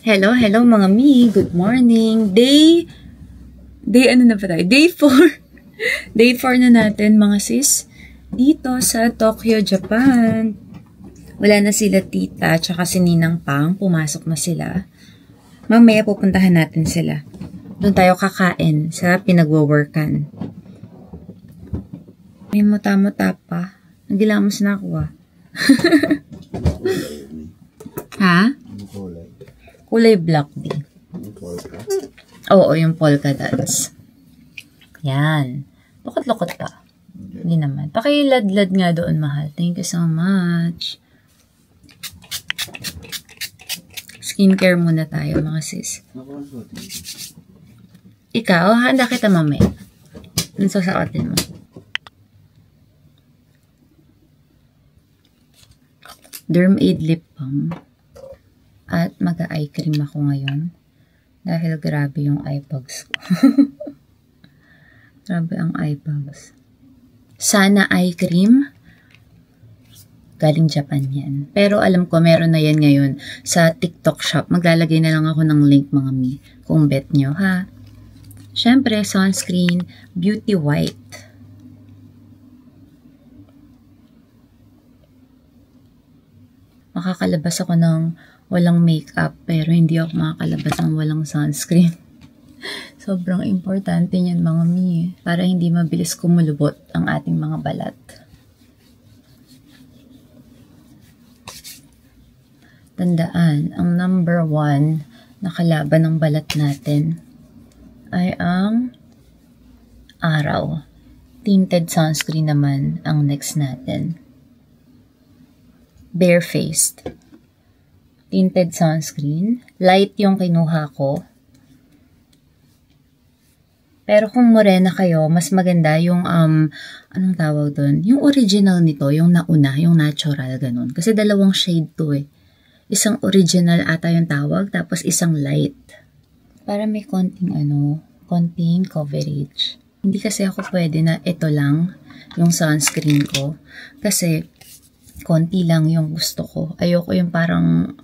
Hello, hello mga mi. Good morning. Day ano na ba tayo? Day 4. Day 4 na natin mga sis. Dito sa Tokyo, Japan. Wala na sila tita tsaka si Ninang Pang. Pumasok na sila. Mamaya pupuntahan natin sila. Doon tayo kakain sa pinagwo-workan. May muta-muta pa. Nagilamos na ako ah. Ha? Kulay black din. Oo, yung polka dots. Yan. Lukot-lukot pa. Hindi naman. Pakiladlad nga doon, mahal. Thank you so much. Skincare muna tayo, mga sis. Ikaw, handa kita mamaya. Yung sasaotin mo. Derm Aid Lip Balm. At mag-eye cream ako ngayon. Dahil grabe yung eye bags ko. Grabe ang eye bags. Sana eye cream. Galing Japan yan. Pero alam ko meron na yan ngayon sa TikTok shop. Maglalagay na lang ako ng link mga mi. Kung bet nyo ha. Syempre, sunscreen, Beauty White. Makakalabas ako ng walang makeup, pero hindi ako makakalabas ng walang sunscreen. Sobrang importante niyan mga mi, para hindi mabilis kumulubot ang ating mga balat. Tandaan, ang number 1 na kalaban ng balat natin ay ang araw. Tinted sunscreen naman ang next natin. Barefaced. Tinted sunscreen. Light yung kinuha ko. Pero kung morena kayo, mas maganda yung, anong tawag doon? Yung original nito, yung nauna, yung natural, ganun. Kasi dalawang shade to eh. Isang original ata yung tawag, tapos isang light. Para may konting konting coverage. Hindi kasi ako pwede na ito lang yung sunscreen ko. Kasi konti lang yung gusto ko. Ayoko yung parang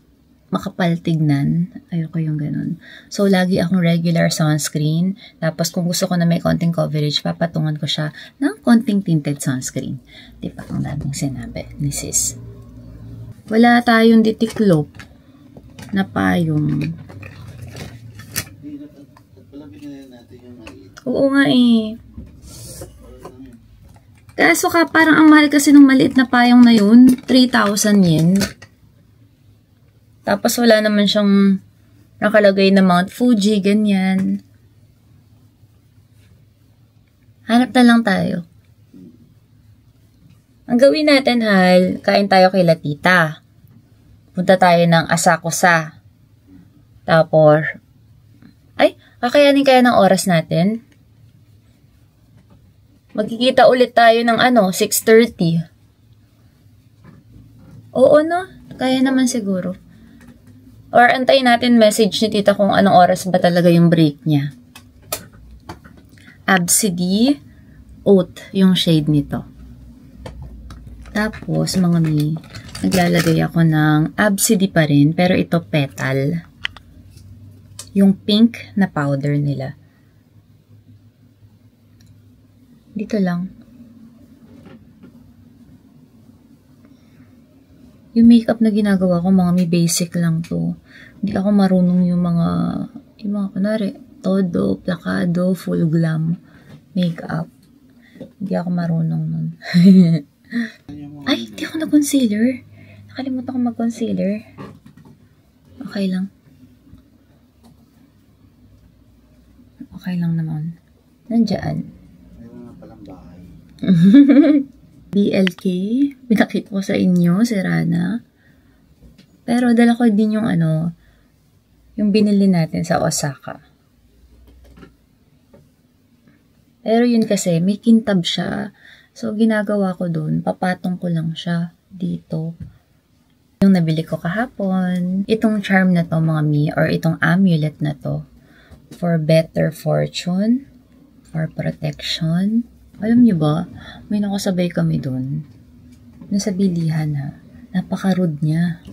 makapal tignan. Ayoko yung ganun. So, lagi akong regular sunscreen. Tapos, kung gusto ko na may konting coverage, papatungan ko siya ng konting tinted sunscreen. Diba? Ang daming sinabi ni sis. Wala tayong ditiklop na payong. Oo nga eh. Kaso ka, parang ang mahal kasi ng maliit na payong na yun. 3,000 yen. Tapos wala naman siyang nakalagay na Mount Fuji, ganyan. Hanap na lang tayo. Ang gawin natin, Hal, kain tayo kay Latita. Punta tayo ng Asakusa. Tapos, kakayanin kaya ng oras natin? Magkikita ulit tayo ng 6:30. Oo, no? Kaya naman siguro. Or antayin natin message ni tita kung anong oras ba talaga yung break niya. Absidy Oat yung shade nito. Tapos, mga mi, naglalagay ako ng Absidy pa rin, pero ito petal. Yung pink na powder nila. Dito lang. Yung makeup na ginagawa ko, mga may basic lang to. Hindi ako marunong yung mga kunwari, todo, plakado, full glam makeup. Hindi ako marunong nun. Ay, hindi ako nag-concealer. Nakalimutan ko mag-concealer. Okay lang. Okay lang naman. Nandiyan. BLK, pinakita ko sa inyo, si Rana. Pero dala ko din yung yung binili natin sa Osaka. Pero yun kasi, may kintab siya. So, ginagawa ko dun, papatong ko lang siya dito. Yung nabili ko kahapon. Itong charm na to, mga mi, or itong amulet na to, for better fortune, for protection. Alam niyo ba, may nakasabay kami dun. Nasa bilihan ha. Napaka-rude niya.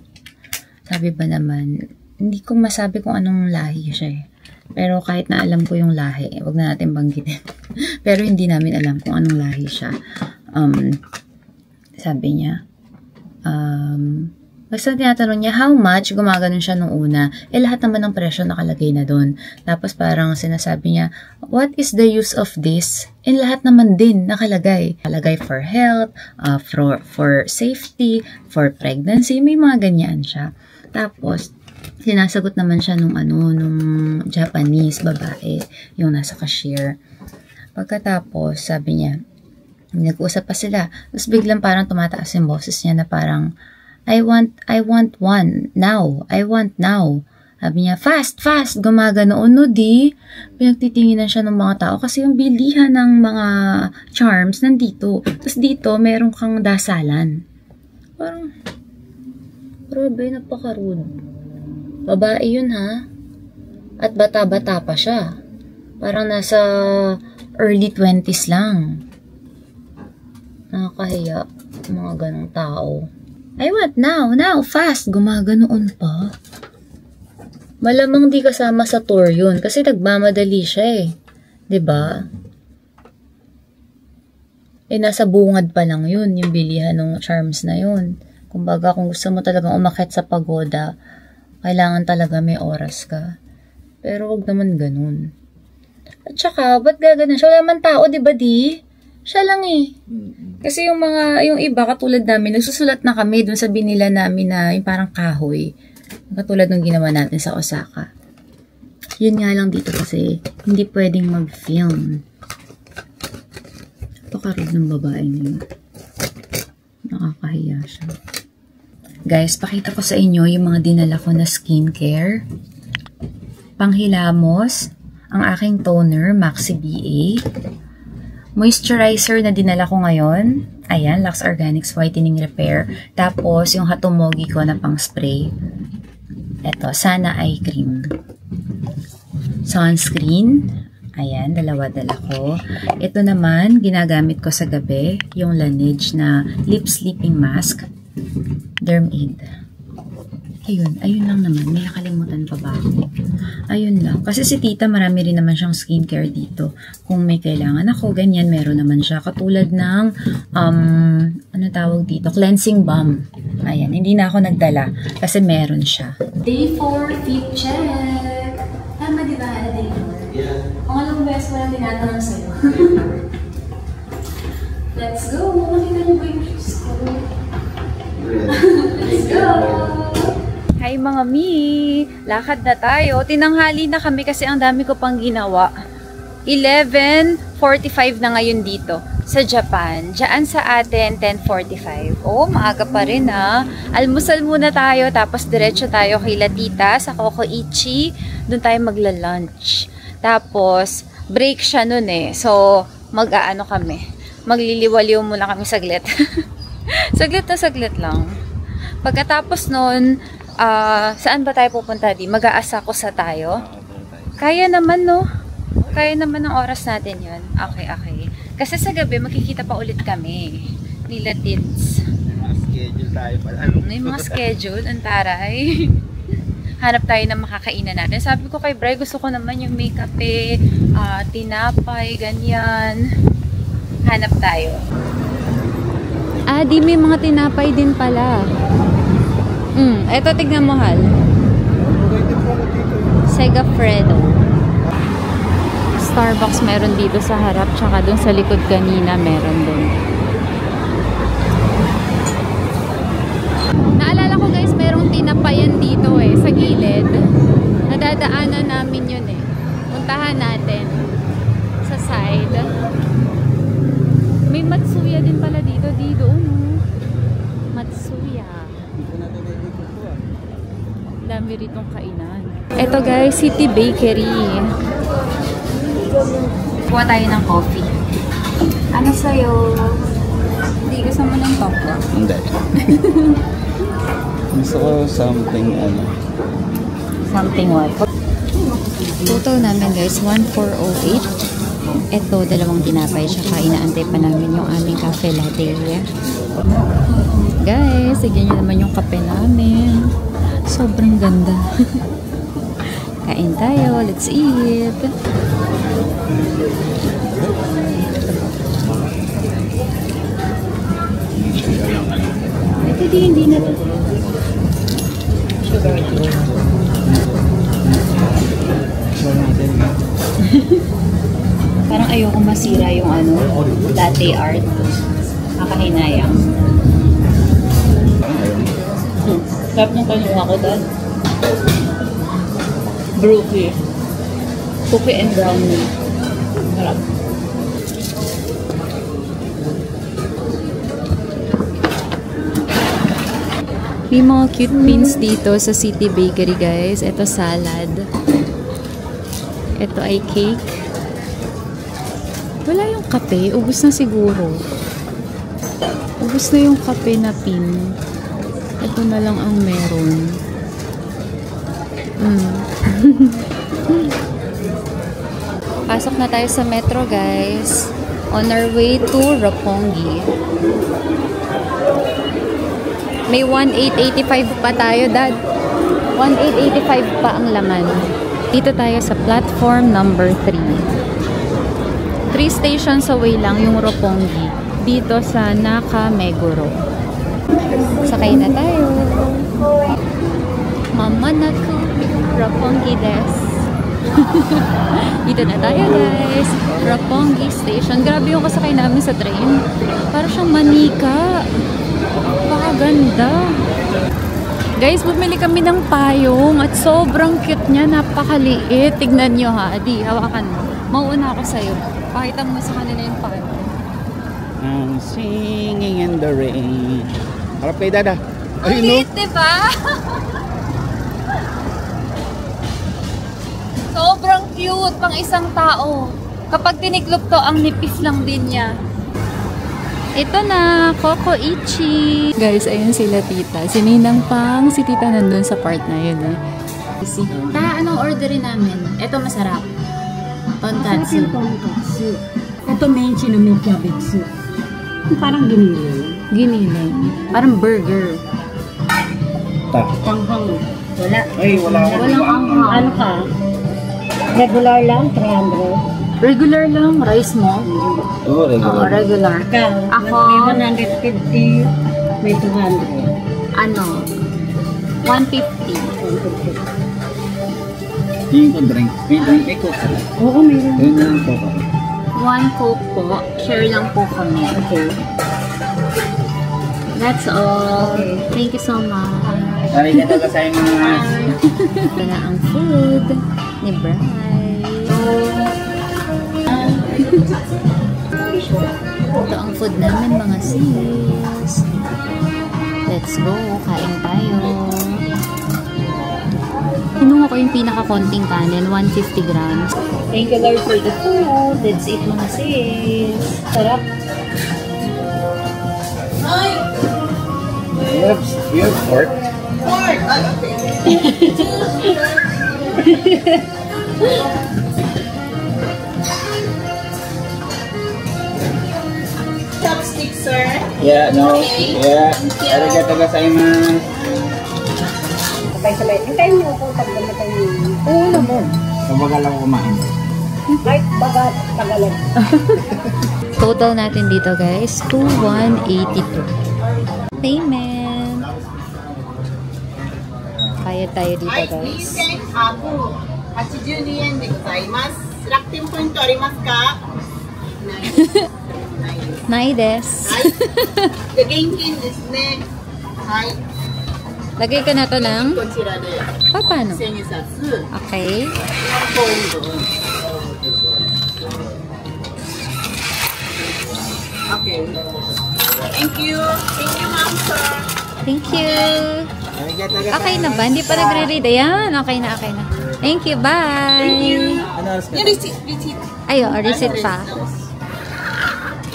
Sabi ba naman, Hindi ko masabi kung anong lahi siya eh. Pero kahit na alam ko yung lahi, wag na natin banggitin. Pero hindi namin alam kung anong lahi siya. Sabi niya, basta tinatanong niya, how much? Gumaganon siya nung una. Lahat naman ng presyo nakalagay na doon. Tapos parang sinasabi niya, what is the use of this? Lahat naman din nakalagay. Nakalagay for health, for safety, for pregnancy. May mga ganyan siya. Tapos, sinasagot naman siya nung Japanese babae, yung nasa cashier. Pagkatapos, sabi niya, nag-uusap pa sila. Tapos biglang parang tumataas yung boses niya na parang, I want one, now, I want now. Sabi niya, fast, gumaganoon, no di? Pinagtitinginan siya ng mga tao kasi yung bilihan ng mga charms nandito. Tapos dito, meron kang dasalan. Parang, grabe, napaka-rude. Babae yun ha. At bata-bata pa siya. Parang nasa early 20s lang. Nakakahiya. Mga ganong tao. I want now, fast. Gumaganoon pa. Malamang di kasama sa tour yun. Kasi nagmamadali siya eh. 'Di ba? Nasa bungad pa lang yun. Yung bilihan ng charms na yun. Kumbaga, kung gusto mo talagang umakyat sa pagoda, kailangan talaga may oras ka. Pero wag naman ganun. At saka, ba't gaganon? Siya naman tao, di ba di? Siya lang eh. Kasi yung iba, katulad namin, nagsusulat na kami dun sa binila namin na yung parang kahoy. Katulad ng ginawa natin sa Osaka. Yun nga lang dito kasi, hindi pwedeng mag-film. Pakaroon ng babae niyo. Nakakahiya siya. Guys, pakita ko sa inyo yung mga dinala ko na skincare. Panghilamos, ang aking toner, Maxi BA. Moisturizer na dinala ko ngayon. Ayan, Lux Organics Whitening Repair. Tapos, yung Hatomogi ko na pang spray. Ito, Sana Eye Cream. Sunscreen. Ayan, dala ko. Ito naman, ginagamit ko sa gabi, yung Laneige na Lip Sleeping Mask. Dermaid. Ayun lang naman. May nakalimutan pa ba ako? Ayun lang. Kasi si tita, marami rin naman siyang skincare dito. Kung may kailangan ako, ganyan, meron naman siya. Katulad ng, ano tawag dito? Cleansing balm. Ayan, hindi na ako nagdala. Kasi meron siya. Day 4, fit check. Tama di ba? Day 4? Yeah. Kung anong best mo lang tinatanong sa'yo. Let's go. Makita niyo ba yung shoes ko? Let's go! Hi mga mi! Lakad na tayo. Tinanghali na kami kasi ang dami ko pang ginawa. 11:45 na ngayon dito sa Japan. Diyan sa atin, 10:45. Oh, maaga pa rin ha. Almusal muna tayo tapos diretso tayo kay Latita sa Kokoichi. Doon tayo magla-lunch. Tapos, break siya nun eh. So, mag-aano kami. Magliliwaliw muna kami saglit. Saglit lang. Pagkatapos nun, saan ba tayo pupunta di? Mag-aasako sa tayo? Kaya naman no? Kaya naman ng oras natin yun. Okay. Kasi sa gabi, makikita pa ulit kami. Nila Tits. May mga schedule tayo pala. May mga schedule, antaray. Hanap tayo ng makakainan natin. Sabi ko kay Bray, gusto ko naman yung may kape, tinapay, ganyan. Hanap tayo. Di may mga tinapay din pala. Eto, tignan mo, Hal. Segafredo. Starbucks meron dito sa harap, tsaka dun sa likod kanina meron din. Naalala ko guys, merong tinapayan dito sa gilid. Nadadaanan namin yun Puntahan natin sa side. May Matsuya din pala dito. Matsuya. Dami ritong kainan. Ito guys, City Bakery. Kuha tayo ng coffee. Ano sa'yo? Hindi, gusto mo ng toko? Hindi. Gusto ko something Something what? Total namin guys, 1,408. Ito, dalawang tinapay siya. Inaantay pa namin yung aming cafe latte. Guys, sigyan nyo naman yung kape namin. Sobrang ganda. Kain tayo. Let's eat. Ito hindi na to. Sugar. Parang ayoko masira yung latte art. Kakahinayang. Sarap ng kanuha ko dad. Brookie. Cookie and brownie. Sarap. May mga cute pins dito sa City Bakery, guys. Ito salad. Ito ay cake. Wala yung kape. Ubus na siguro. Ubus na yung kape na pin. Ito na lang ang meron. Pasok na tayo sa metro, guys. On our way to Roppongi. May 1,885 pa tayo, Dad. 1,885 pa ang laman. Dito tayo sa platform number 3. 3 stations away lang yung Roppongi. Dito sa Nakameguro. Sakay na tayo. Mama naku, Roppongi desu. Dito na tayo, guys. Roppongi Station. Grabe yung kasakay namin sa train. Para siyang manika. Pakaganda. Guys, bumili kami ng payong at sobrang cute niya. Napakaliit. Tignan nyo ha. Adi, hawakan mo. Mauuna ako sa'yo. Pakita mo sa kanila yung payong. I'm singing in the rain. Harap kay Dada. Ang liit, diba? Sobrang cute. Pang isang tao. Kapag tiniklop to, ang nipis lang din niya. Ito na, Coco Ichi. Guys, ayun sila tita. Si Ninang Pang, si tita nandun sa part na yun eh. Ta, anong orderin namin? Ito masarap. Tonkatsu. Tonkatsu. Ito menchi na may cabbage. Parang giniling. Giniling. Parang burger. Tanghang. Wala. Ay, wala. Walang anghang. Ano ka? Regular lang, 300. Regular lang, rice mo? Oo, Oo, regular. Ikaw, Ako, may 150, may 200. ano, 150. Yung ko drink. May drink, may coke. Oo, mayroon. Ayun na lang po. 1 Coke po. Share lang po kami. Okay. That's all. Thank you so much. Arigatou gozaimasu. Ito na ang food ni Bri. Ito ang food namin, mga sis. Let's go. Kain tayo. Kinuha ko yung pinaka-konting kanin, 150 grams. Thank you, Lord, for the food. Let's eat, mga sis. Sarap. You have pork? Chopstick, sir. Yeah, no. Yeah. Arigatou gozaimasu. Sabay-sabay. Hintayin niyo ako pag namatay niyo. Oo naman. Kabagal ako kumain. Kahit bagat, tagalan. Total natin dito, guys, 2,182. Payment. Kaya tayo dito, はい、guys. 2,82円でございます。楽天ポイントありますか？ないです。 Nice. で、現金ですね。はい。 Lagay ka na to ng... こちらでPaano? 千円札、Okay. ポンド。Okay. Thank you. Thank you, ma'am, sir. Thank you. Arigatou Okay na ba? Hindi pa nagre-read. Ayan. Okay na, okay na. Thank you. Bye. Thank you. Ano oras ka? Yung receipt, receipt. Ayo, receipt pa.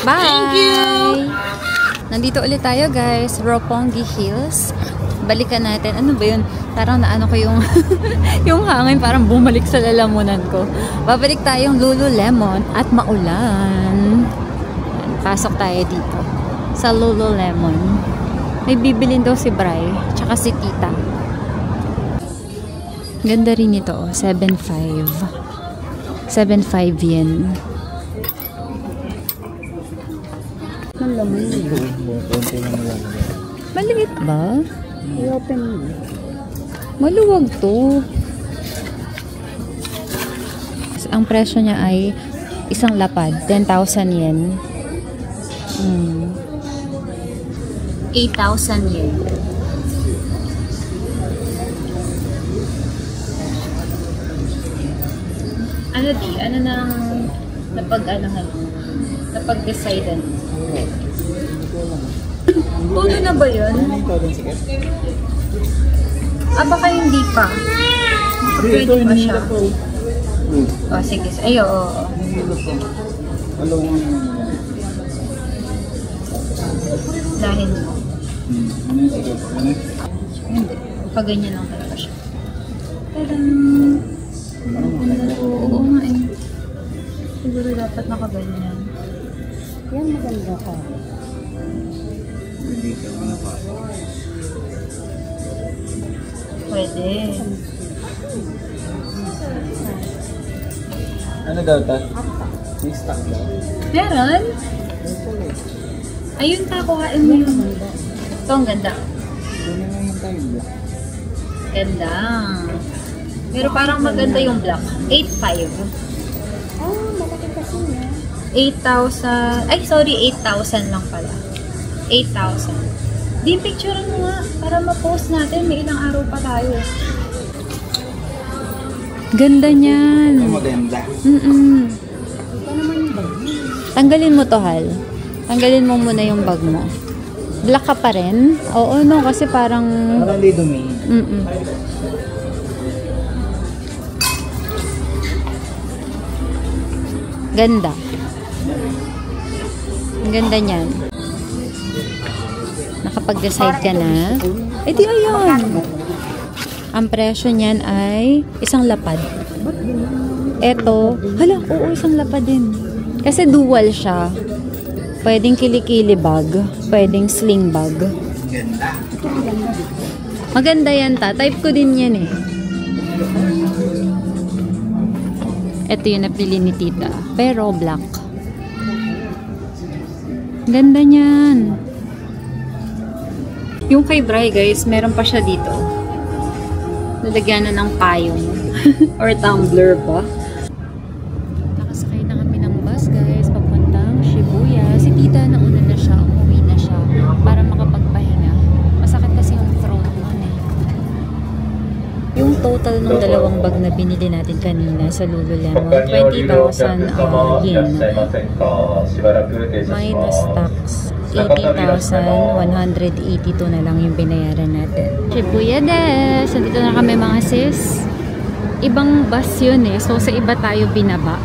Bye. Thank you. Nandito ulit tayo, guys. Roppongi Hills. Balikan natin. Ano ba yun? Parang naano ko yung yung hangin. Parang bumalik sa lalamunan ko. Babalik tayong Lululemon at maulan. Pasok tayo dito sa Lululemon. May bibilin daw si Bri, tsaka si Tita. Ganda rin ito, oh. 7.5. 7.5 yen. Ang laman. Maliit ba? I-open mo. Maluwag to. Ang presyo niya ay isang lapad, 10,000 yen. 8,000 yen. Ano di? Ano nang napag-decidean? Todo na ba yun? Baka hindi pa. Pwede pa siya. Oh, sige. Ay, oo. Dahil mo. Hindi. Pag ganyan lang talaga siya. Oo nga eh. Siguro dapat nakaganyan. Yan, maganda ka. Pwede. Ano daw ta? May stock daw. Meron? Ayun, kuhain mo yun. Ito, ang ganda. Ganda. Pero parang maganda yung black. 8,500. Malaki kasi niya. 8,000. Ay, sorry, 8,000 lang pala. 8,000. Di, picture mo nga para ma-post natin. May ilang araw pa tayo. Ganda niyan. Maganda. Tanggalin mo to, Hal. Tanggalin mo muna yung bag mo. Black ka pa rin? Oo, no. Kasi parang... Parang di dumi. Ganda. Ang ganda niyan. Nakapag-decide ka na? Eh di ayun. Ang presyo niyan ay isang lapad. Eto, hala, oo, isang lapad din. Kasi dual siya. Pwedeng kilikili bag, pwedeng sling bag. Ganda. Maganda yan ta. Type ko din yan eh. Ito yung napili ni tita. Pero black. Ganda niyan. Yung kay Bri guys, meron pa siya dito. Nalagyan na ng payong. Or tumbler ba? Nakasakay na kami ng bus guys. Papuntang Shibuya. Si tita nauna na siya. Umuwi na siya. Para makapagpahinga. Masakit kasi yung throat nun eh. Yung total ng dalawang bag na binili natin kanina sa Lululemon, 20,000 yen. Minus tax, 80,182 na lang yung binayaran natin. Shibuya des! Nandito na kami mga sis. Ibang bus yun eh. So sa iba tayo binaba.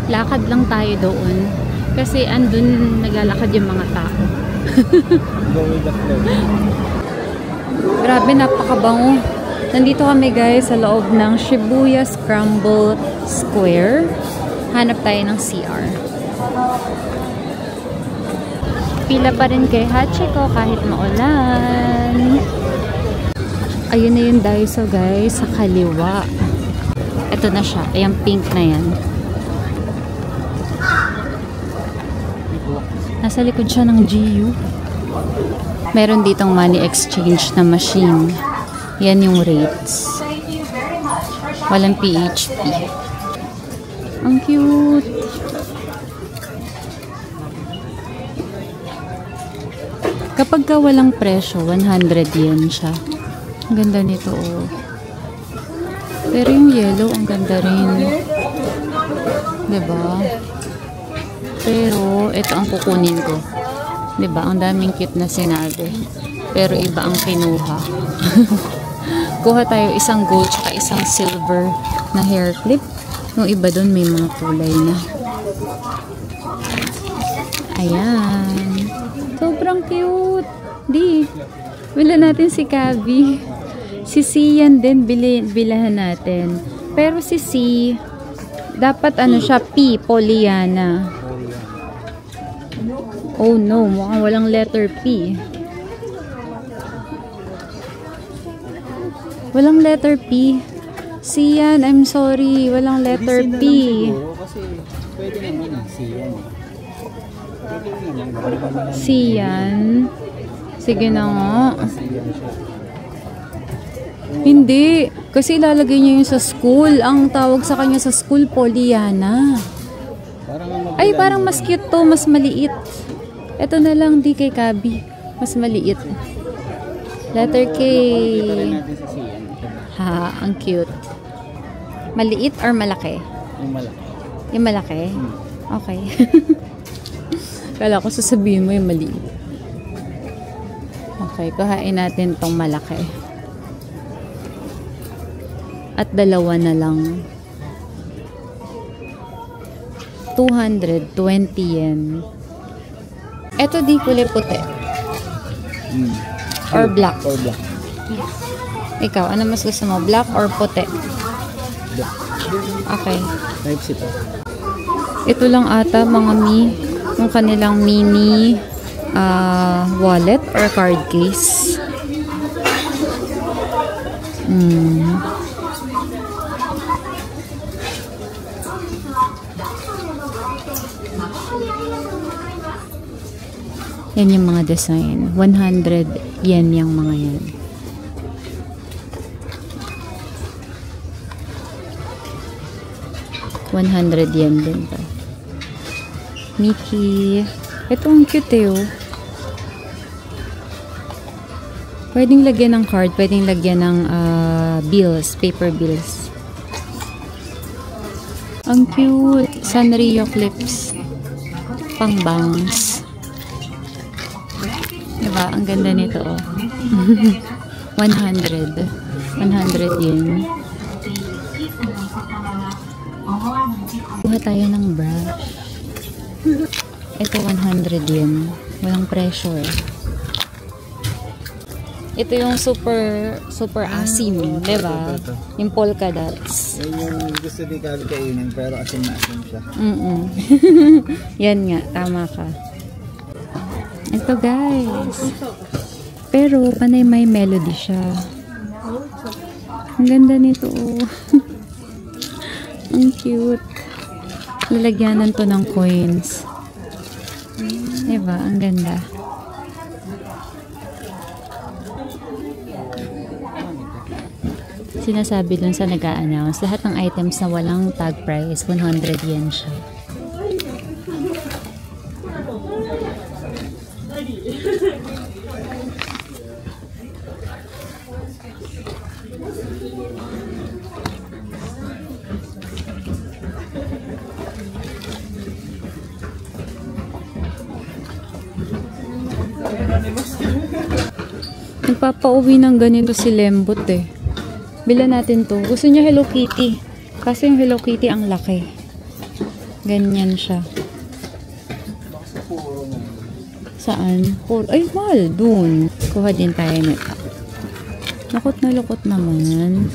Lakad lang tayo doon. Kasi andun naglalakad yung mga tao. Grabe, napakabango. Nandito kami guys sa loob ng Shibuya Scramble Square. Hanap tayo ng CR. Pila pa rin kay Hachiko kahit maulan. Ayun na yung Daiso guys sa kaliwa. Ito na siya. Ayan, pink na yan. Nasa likod siya ng GU. Meron ditong money exchange na machine. Yan yung rates. Walang PHP. Ang cute. Kapag ka walang presyo, 100 yen siya. Ang ganda nito, oh. Pero yung yellow, ang ganda rin. Diba? Pero, ito ang kukunin ko. Diba? Ang daming cute na sinabi. Pero iba ang kinuha. Kuha tayo isang gold tsaka isang silver na hair clip. Yung iba doon may mga kulay na. Ayan. Sobrang cute. Di. Bila natin si Kabi. Si Sian din bilahan natin. Pero si C dapat ano siya, P, Pollyanna. Oh no, mukhang walang letter P. Walang letter P. Sian, I'm sorry. Walang letter P. Siguro, kasi pwede naman Sian eh. Sian. Sige na nga. Hindi. Kasi ilalagay niya yung sa school. Ang tawag sa kanya sa school, Pollyanna. Ay, parang mas cute to. Mas maliit. Ito na lang, di kay Kabi. Mas maliit. Letter K. Ha, ang cute. Maliit or malaki? Yung malaki. Yung malaki? Okay. Kala ko sasabihin mo yung maliit. Okay, kuhain natin tong malaki. At dalawa na lang. 220 yen. Ito di kulay puti. Or black. Or black. Ikaw, ano mas gusto mo? Black or puti? Black. Okay. Types ito. Ito lang ata mga yung kanilang mini wallet or card case. Yan yung mga design. 100 yen yung mga yan. ₱100 din to. Mickey. Ito ang cute eh, oh. Pwedeng lagyan ng card, pwedeng lagyan ng bills, paper bills. Ang cute. Sanrio clips. Pang bangs. Diba? Ang ganda nito, oh. 100 yen. Kuha tayo ng brush. Ito 100 yen. Walang pressure. Ito yung super asim, diba? Yung polka dots. Yan yung gusto ni Kabi kainin pero asim na asim siya. Yan nga, tama ka. Ito guys. Pero panay may melody siya. Ang ganda nito. Ang cute. Lalagyanan to ng coins. Diba? Ang ganda. Sinasabi dun sa nag-a-announce, lahat ng items na walang tag price, 100 yen siya. Nagpapauwi ng ganito si Lembot eh. Bilan natin to. Gusto niya Hello Kitty. Kasi yung Hello Kitty ang laki. Ganyan siya. Saan? Ay, mahal. Dun. Kuha din tayo nito. Lukot na lukot naman.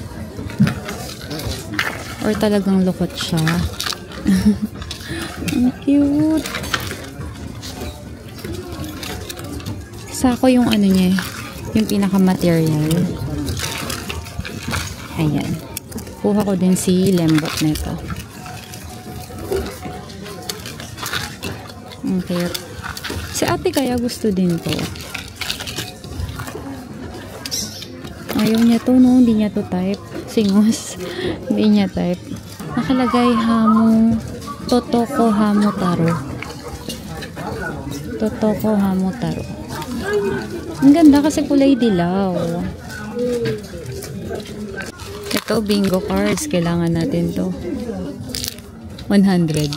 Or talagang lukot siya. Ang cute. Sako yung ano niya. Yung pinaka-material. Ayan. Kuha ko din si Lembot nito. Okay. Si ate kaya gusto din to. Ayaw niya to, no? Hindi niya to type. Singos. Hindi niya type. Nakalagay Hamo. Totoko Hamo Taro. Totoko Hamo Taro. Ang ganda kasi kulay dilaw. Ito, bingo cards. Kailangan natin to. 100.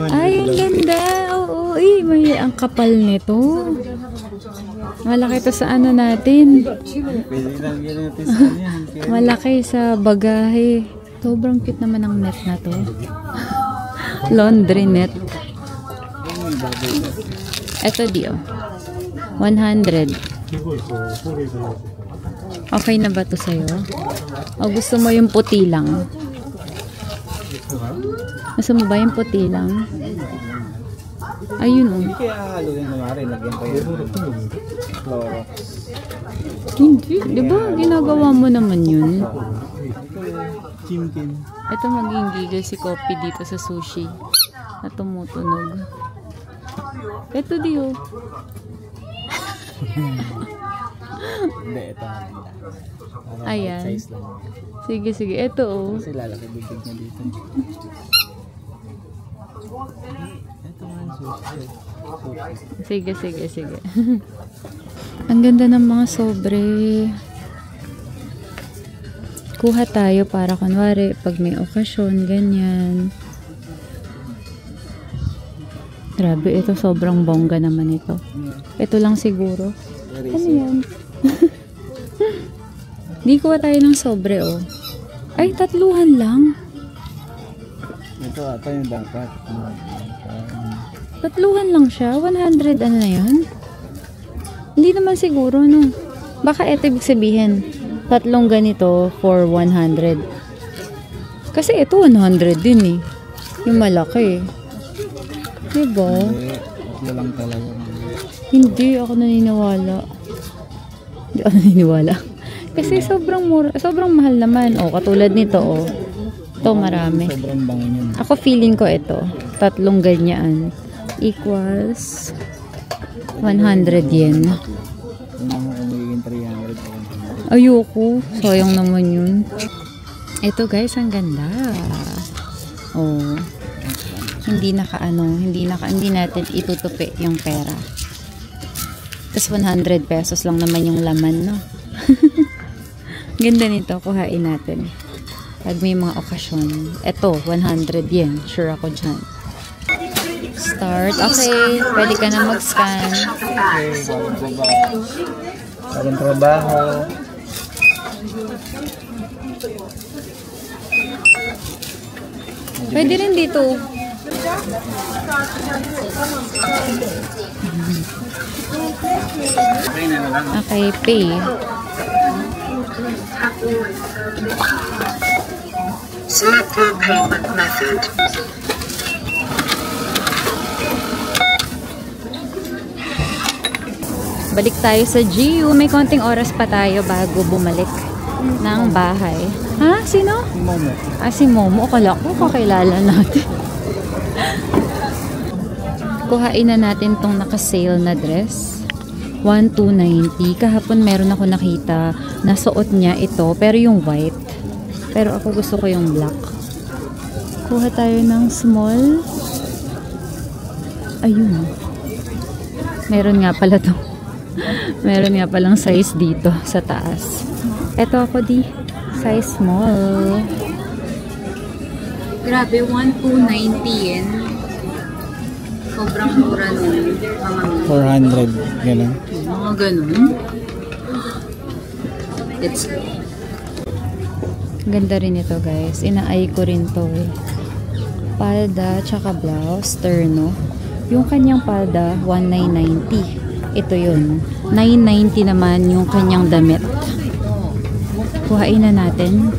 Ay, ang ganda. Oo, may ang kapal nito. Malaki to sa ano natin. Malaki sa bagahe. Sobrang cute naman ang net na to. Laundry net. Ito di, oh. 100. Okay na ba to sa'yo? O gusto mo yung puti lang? Gusto mo ba yung puti lang? Ayun, oh. Hindi kaya haluin na rin. Lagyan pa yung Clorox. Hindi. Di ba ginagawa mo naman yun? Kim. Ito maging gigil si Kopi dito sa sushi na tumutunog. Ito diyo. Hindi, ito. Ayan. Size lang. Sige. Ito oh. Kasi lalaki bibig niya dito. Ito nga sushi. Sige. Ang ganda ng mga sobre. Kuha tayo para kunwari pag may okasyon, ganyan. Grabe, ito sobrang bongga naman ito. Ito lang siguro. Ano yan? Di kuha tayo ng sobre, oh. Ay, 3 lang. Ito ata yung dapat. 3 lang siya. 100, ano na yun? Hindi naman siguro, no? Baka ito ibig sabihin, 3 ganito for 100. Kasi ito 100 din eh. Yung malaki. Diba? Hindi, ito lang talaga. Hindi ako naniniwala. Hindi ako naniniwala. Kasi sobrang mura, sobrang mahal naman. Oh, katulad nito, oh. Ito marami. Sobrang bango niyan. Ako feeling ko ito. 3 ganyan. Equals 100 yen. Yung mga magiging 300. Ayoko. Sayang naman yun. Ito guys, ang ganda. Oh. Hindi natin itutupi yung pera. Tapos 100 pesos lang naman yung laman, no? Ganda nito, kuhain natin. Pag may mga okasyon. Ito, 100 yen. Sure ako dyan. Start. Okay, pwede ka na mag-scan. Okay, bagong trabaho. Pwede rin dito. Okay, pay. Select your payment method. Balik tayo sa GU. May konting oras pa tayo bago bumalik ng bahay. Ha? Sino? Si Momo. Si Momo. Akala ko kakilala natin. Kuhain na natin tong naka-sale na dress. 1,290. Kahapon meron ako nakita na suot niya ito, pero yung white. Pero ako gusto ko yung black. Kuha tayo ng small. Ayun. Meron nga pala to. Meron nga palang size dito sa taas. Ito ako size small. Grabe, 1,290 yen. Sobrang mura nun. 400. Ganun. Mga ganun. Let's go. Ganda rin ito guys. Inaay ko rin to eh. Palda, tsaka blouse, terno. Yung kanyang palda, 1,990. Ito yun. 990 naman yung kanyang damit. Kuhain na natin.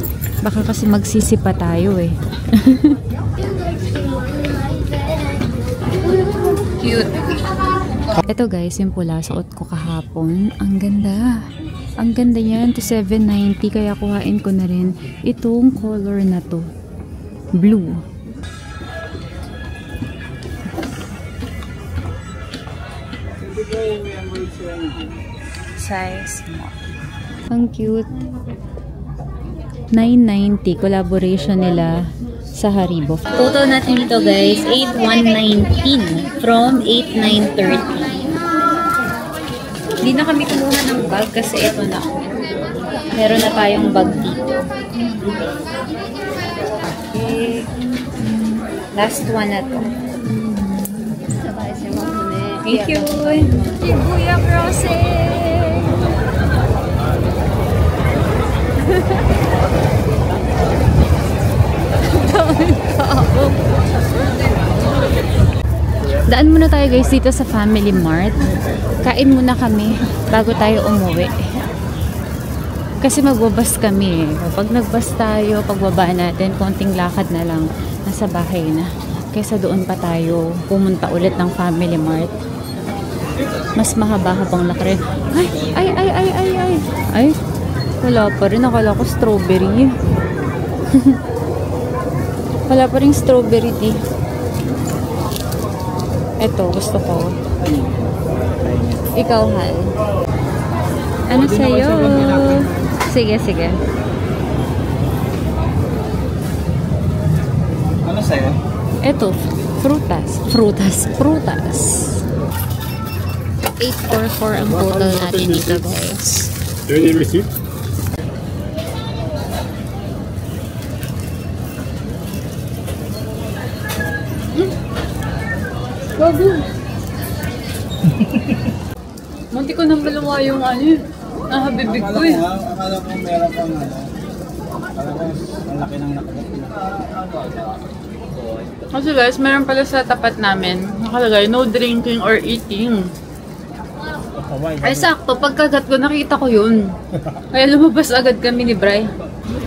Baka kasi magsisipa tayo eh. Cute. Ito guys, yung pula suot ko kahapon. Ang ganda. Ang ganda yan. To 790. Kaya kuhain ko na rin itong color na to. Blue. Size small. Ang cute. 990. Collaboration nila sa Haribo. Total natin ito guys, 8,119 from 8,930. Hindi na kami kumuha ng bag kasi ito na. Meron na tayong bag dito. Okay. Last one na to. Thank you. Shibuya Crossing. Daan muna tayo guys dito sa Family Mart. Kain muna kami bago tayo umuwi. Kasi magbabas kami. Kapag nagbas tayo, pagbaba natin, konting lakad na lang, nasa bahay na. Kaysa doon pa tayo pumunta ulit ng Family Mart. Mas mahaba-habang laki. Ay, wala pa rin. Akala ko strawberry. Wala pa rin strawberry tea. Ito, gusto ko. Ikaw, Hal. Ano sa'yo? Sige. Ano sa'yo? Ito, frutas. 844 ang total natin dito, guys. Do you need receipt? Bago. Munti ko nang maluwa yung nahabibig ko eh. Akala ko meron kang akala ko ang laki ng nakagat mo. Kasi guys, meron pala sa tapat namin nakalagay, no drinking or eating. Ay sakto, pagkagat ko nakita ko yun. Kaya lumabas agad kami ni Bray.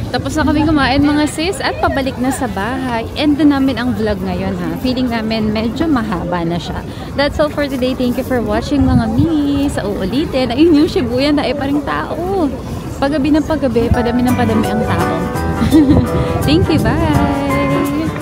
Tapos na kami kumain mga sis at pabalik na sa bahay. End na namin ang vlog ngayon ha. Feeling namin medyo mahaba na siya. That's all for today. Thank you for watching mga miss. Sa uulitin, ayun yung Shibuya na pa ring tao. Paggabi ng paggabi, padami ng padami ang tao. Thank you, bye!